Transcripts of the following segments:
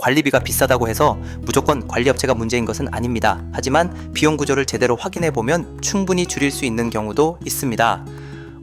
관리비가 비싸다고 해서 무조건 관리업체가 문제인 것은 아닙니다. 하지만 비용 구조를 제대로 확인해 보면 충분히 줄일 수 있는 경우도 있습니다.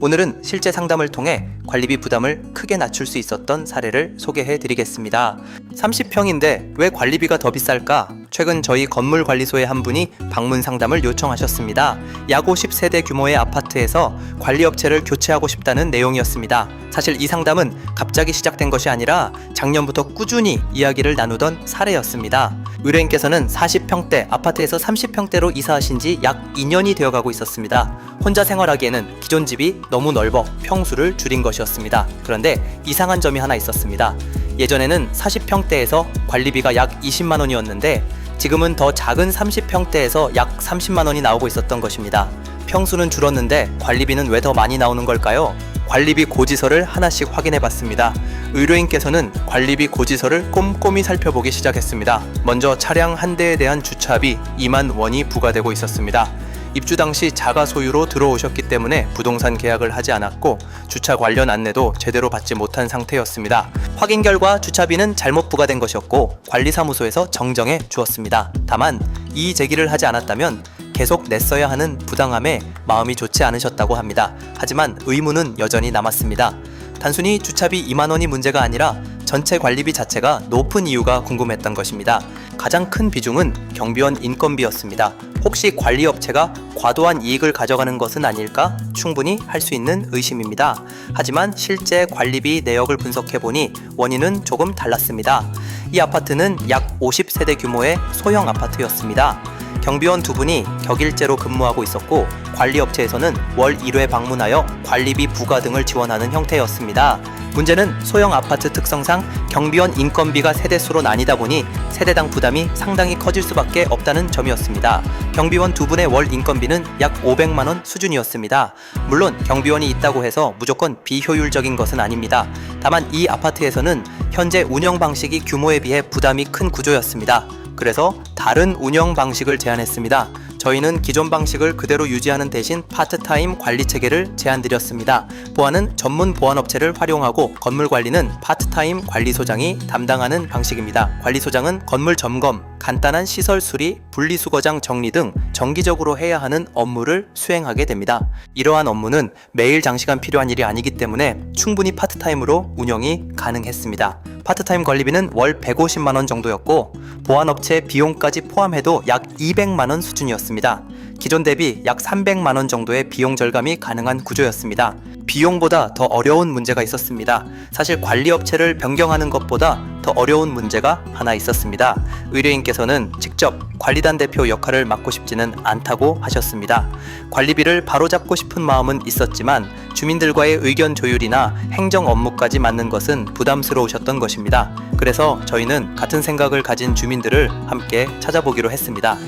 오늘은 실제 상담을 통해 관리비 부담을 크게 낮출 수 있었던 사례를 소개해 드리겠습니다. 30평인데 왜 관리비가 더 비쌀까? 최근 저희 건물관리소의 한 분이 방문 상담을 요청하셨습니다. 약 50세대 규모의 아파트에서 관리업체를 교체하고 싶다는 내용이었습니다. 사실 이 상담은 갑자기 시작된 것이 아니라 작년부터 꾸준히 이야기를 나누던 사례였습니다. 의뢰인께서는 40평대 아파트에서 30평대로 이사하신 지 약 2년이 되어가고 있었습니다. 혼자 생활하기에는 기존 집이 너무 넓어 평수를 줄인 것이었습니다. 그런데 이상한 점이 하나 있었습니다. 예전에는 40평대에서 관리비가 약 20만 원이었는데 지금은 더 작은 30평대에서 약 30만 원이 나오고 있었던 것입니다. 평수는 줄었는데 관리비는 왜 더 많이 나오는 걸까요? 관리비 고지서를 하나씩 확인해 봤습니다. 의뢰인께서는 관리비 고지서를 꼼꼼히 살펴보기 시작했습니다. 먼저 차량 한 대에 대한 주차비 2만 원이 부과되고 있었습니다. 입주 당시 자가 소유로 들어오셨기 때문에 부동산 계약을 하지 않았고 주차 관련 안내도 제대로 받지 못한 상태였습니다. 확인 결과 주차비는 잘못 부과된 것이었고 관리사무소에서 정정해 주었습니다. 다만 이의 제기를 하지 않았다면 계속 냈어야 하는 부당함에 마음이 좋지 않으셨다고 합니다. 하지만 의무는 여전히 남았습니다. 단순히 주차비 2만 원이 문제가 아니라 전체 관리비 자체가 높은 이유가 궁금했던 것입니다. 가장 큰 비중은 경비원 인건비였습니다. 혹시 관리업체가 과도한 이익을 가져가는 것은 아닐까? 충분히 할 수 있는 의심입니다. 하지만 실제 관리비 내역을 분석해보니 원인은 조금 달랐습니다. 이 아파트는 약 50세대 규모의 소형 아파트였습니다. 경비원 두 분이 격일제로 근무하고 있었고 관리업체에서는 월 1회 방문하여 관리비 부과 등을 지원하는 형태였습니다. 문제는 소형 아파트 특성상 경비원 인건비가 세대수로 나뉘다 보니 세대당 부담이 상당히 커질 수밖에 없다는 점이었습니다. 경비원 두 분의 월 인건비는 약 500만 원 수준이었습니다. 물론 경비원이 있다고 해서 무조건 비효율적인 것은 아닙니다. 다만 이 아파트에서는 현재 운영 방식이 규모에 비해 부담이 큰 구조였습니다. 그래서 다른 운영 방식을 제안했습니다. 저희는 기존 방식을 그대로 유지하는 대신 파트타임 관리 체계를 제안드렸습니다. 보안은 전문 보안업체를 활용하고 건물 관리는 파트타임 관리소장이 담당하는 방식입니다. 관리소장은 건물 점검, 간단한 시설 수리, 분리수거장 정리 등 정기적으로 해야 하는 업무를 수행하게 됩니다. 이러한 업무는 매일 장시간 필요한 일이 아니기 때문에 충분히 파트타임으로 운영이 가능했습니다. 파트타임 관리비는 월 150만 원 정도였고 보안업체 비용까지 포함해도 약 200만 원 수준이었습니다. 기존 대비 약 300만 원 정도의 비용 절감이 가능한 구조였습니다. 비용보다 더 어려운 문제가 있었습니다. 사실 관리업체를 변경하는 것보다 더 어려운 문제가 하나 있었습니다. 의뢰인께서는 직접 관리단 대표 역할을 맡고 싶지는 않다고 하셨습니다. 관리비를 바로잡고 싶은 마음은 있었지만 주민들과의 의견 조율이나 행정 업무까지 맡는 것은 부담스러우셨던 것입니다. 그래서 저희는 같은 생각을 가진 주민들을 함께 찾아보기로 했습니다.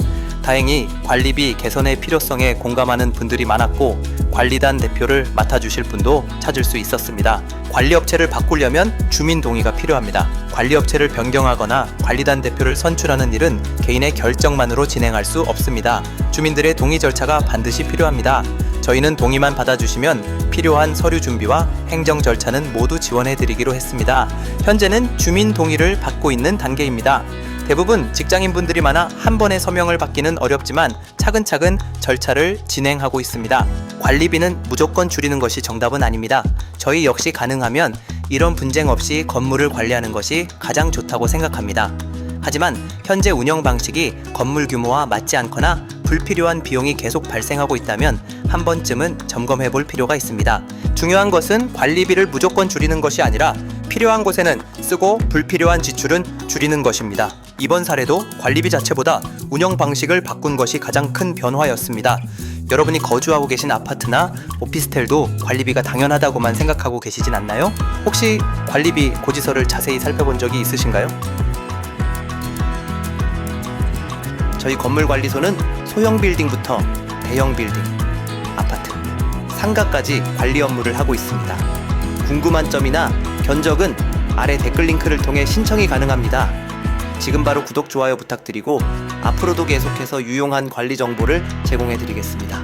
다행히 관리비 개선의 필요성에 공감하는 분들이 많았고 관리단 대표를 맡아주실 분도 찾을 수 있었습니다. 관리업체를 바꾸려면 주민 동의가 필요합니다. 관리업체를 변경하거나 관리단 대표를 선출하는 일은 개인의 결정만으로 진행할 수 없습니다. 주민들의 동의 절차가 반드시 필요합니다. 저희는 동의만 받아주시면 필요한 서류 준비와 행정 절차는 모두 지원해드리기로 했습니다. 현재는 주민 동의를 받고 있는 단계입니다. 대부분 직장인분들이 많아 한 번에 서명을 받기는 어렵지만 차근차근 절차를 진행하고 있습니다. 관리비는 무조건 줄이는 것이 정답은 아닙니다. 저희 역시 가능하면 이런 분쟁 없이 건물을 관리하는 것이 가장 좋다고 생각합니다. 하지만 현재 운영 방식이 건물 규모와 맞지 않거나 불필요한 비용이 계속 발생하고 있다면 한 번쯤은 점검해 볼 필요가 있습니다. 중요한 것은 관리비를 무조건 줄이는 것이 아니라 필요한 곳에는 쓰고 불필요한 지출은 줄이는 것입니다. 이번 사례도 관리비 자체보다 운영 방식을 바꾼 것이 가장 큰 변화였습니다. 여러분이 거주하고 계신 아파트나 오피스텔도 관리비가 당연하다고만 생각하고 계시진 않나요? 혹시 관리비 고지서를 자세히 살펴본 적이 있으신가요? 저희 건물관리소는 소형 빌딩부터 대형 빌딩, 아파트, 상가까지 관리 업무를 하고 있습니다. 궁금한 점이나 견적은 아래 댓글 링크를 통해 신청이 가능합니다. 지금 바로 구독, 좋아요 부탁드리고 앞으로도 계속해서 유용한 관리 정보를 제공해 드리겠습니다.